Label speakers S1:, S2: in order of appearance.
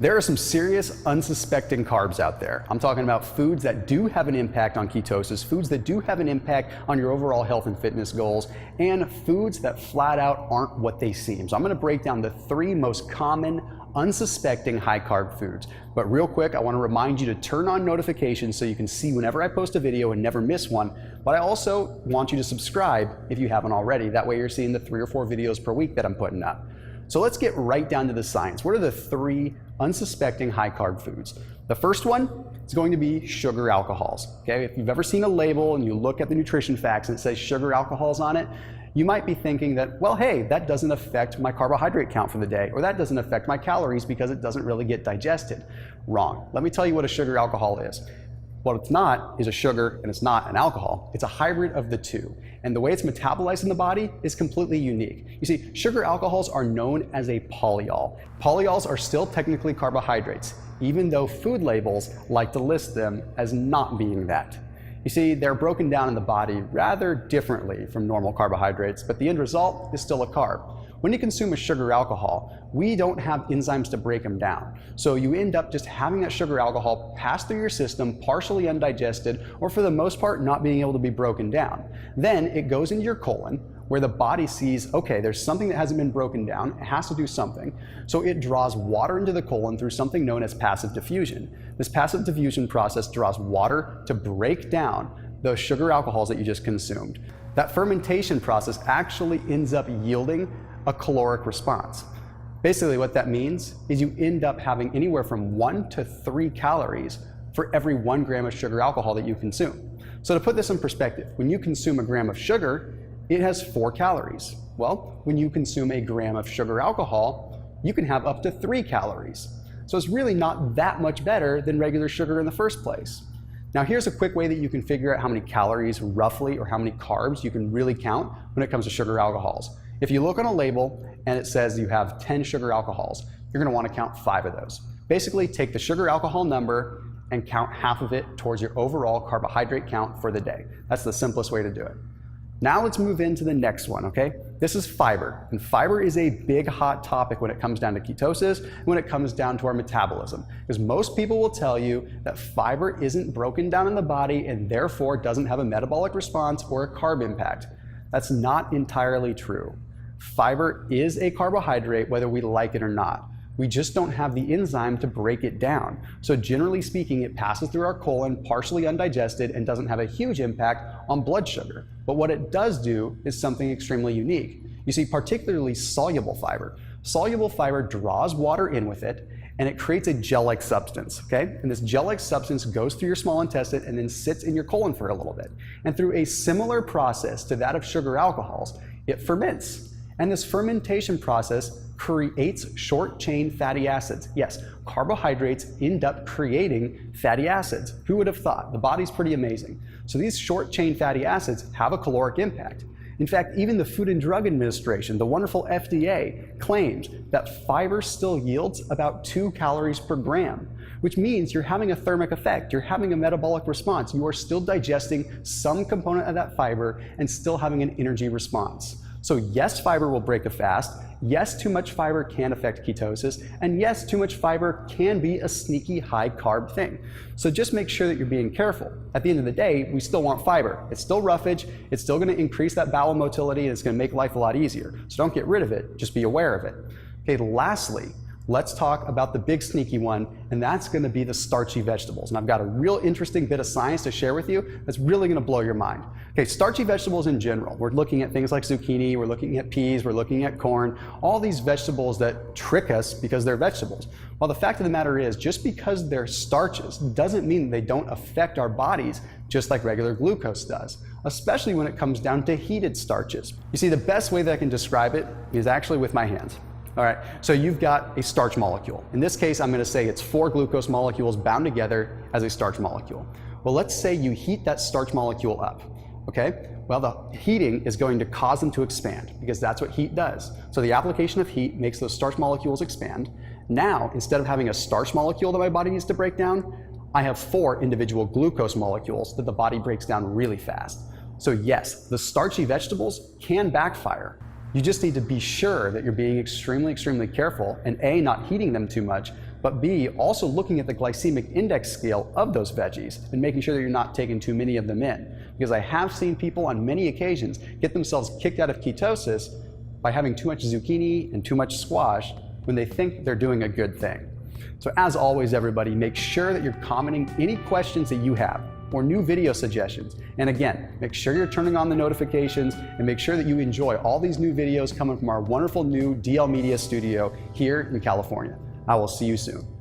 S1: There are some serious unsuspecting carbs out there. I'm talking about foods that do have an impact on ketosis, foods that do have an impact on your overall health and fitness goals, and foods that flat out aren't what they seem. So I'm going to break down the 3 most common unsuspecting high carb foods. But real quick, I want to remind you to turn on notifications so you can see whenever I post a video and never miss one. But I also want you to subscribe if you haven't already. That way you're seeing the 3 or 4 videos per week that I'm putting up. So let's get right down to the science. What are the 3 unsuspecting high carb foods? The first one is going to be sugar alcohols. Okay, if you've ever seen a label and you look at the nutrition facts and it says sugar alcohols on it, you might be thinking that, well, hey, that doesn't affect my carbohydrate count for the day, or that doesn't affect my calories because it doesn't really get digested. Wrong. Let me tell you what a sugar alcohol is. What it's not is a sugar, and it's not an alcohol. It's a hybrid of the two. And the way it's metabolized in the body is completely unique. You see, sugar alcohols are known as a polyol. Polyols are still technically carbohydrates, even though food labels like to list them as not being that. You see, they're broken down in the body rather differently from normal carbohydrates, but the end result is still a carb. When you consume a sugar alcohol, we don't have enzymes to break them down. So you end up just having that sugar alcohol pass through your system, partially undigested, or for the most part, not being able to be broken down. Then it goes into your colon, where the body sees, okay, there's something that hasn't been broken down, it has to do something. So it draws water into the colon through something known as passive diffusion. This passive diffusion process draws water to break down those sugar alcohols that you just consumed. That fermentation process actually ends up yielding a caloric response. Basically what that means is you end up having anywhere from 1 to 3 calories for every 1 gram of sugar alcohol that you consume. So to put this in perspective, when you consume a gram of sugar, it has 4 calories. Well, when you consume a gram of sugar alcohol, you can have up to 3 calories. So it's really not that much better than regular sugar in the first place. Now here's a quick way that you can figure out how many calories roughly, or how many carbs you can really count when it comes to sugar alcohols. If you look on a label and it says you have 10 sugar alcohols, you're going to want to count 5 of those. Basically take the sugar alcohol number and count half of it towards your overall carbohydrate count for the day. That's the simplest way to do it. Now let's move into the next one, okay? This is fiber, and fiber is a big hot topic when it comes down to ketosis and when it comes down to our metabolism, because most people will tell you that fiber isn't broken down in the body and therefore doesn't have a metabolic response or a carb impact. That's not entirely true. Fiber is a carbohydrate whether we like it or not. We just don't have the enzyme to break it down. So generally speaking, it passes through our colon partially undigested and doesn't have a huge impact on blood sugar. But what it does do is something extremely unique. You see, particularly soluble fiber. Soluble fiber draws water in with it, and it creates a gel-like substance, okay? And this gel-like substance goes through your small intestine and then sits in your colon for a little bit. And through a similar process to that of sugar alcohols, it ferments. And this fermentation process creates short-chain fatty acids. Yes, carbohydrates end up creating fatty acids. Who would have thought? The body's pretty amazing. So these short-chain fatty acids have a caloric impact. In fact, even the Food and Drug Administration, the wonderful FDA, claims that fiber still yields about 2 calories per gram, which means you're having a thermic effect, you're having a metabolic response, you are still digesting some component of that fiber and still having an energy response. So yes, fiber will break a fast. Yes, too much fiber can affect ketosis. And yes, too much fiber can be a sneaky high carb thing. So just make sure that you're being careful. At the end of the day, we still want fiber. It's still roughage. It's still going to increase that bowel motility, and it's going to make life a lot easier. So don't get rid of it. Just be aware of it. Okay, lastly, let's talk about the big sneaky one, and that's going to be the starchy vegetables. And I've got a real interesting bit of science to share with you that's really going to blow your mind. Okay, starchy vegetables in general. We're looking at things like zucchini, we're looking at peas, we're looking at corn, all these vegetables that trick us because they're vegetables. Well, the fact of the matter is, just because they're starches doesn't mean they don't affect our bodies just like regular glucose does, especially when it comes down to heated starches. You see, the best way that I can describe it is actually with my hands. All right, so you've got a starch molecule. In this case, I'm going to say it's 4 glucose molecules bound together as a starch molecule. Well, let's say you heat that starch molecule up, okay? Well, the heating is going to cause them to expand because that's what heat does. So the application of heat makes those starch molecules expand. Now, instead of having a starch molecule that my body needs to break down, I have 4 individual glucose molecules that the body breaks down really fast. So yes, the starchy vegetables can backfire. You just need to be sure that you're being extremely careful and A, not heating them too much, but B, also looking at the glycemic index scale of those veggies and making sure that you're not taking too many of them in. Because I have seen people on many occasions get themselves kicked out of ketosis by having too much zucchini and too much squash when they think they're doing a good thing. So as always, everybody, make sure that you're commenting any questions that you have or new video suggestions. And again, make sure you're turning on the notifications and make sure that you enjoy all these new videos coming from our wonderful new DL Media studio here in California. I will see you soon.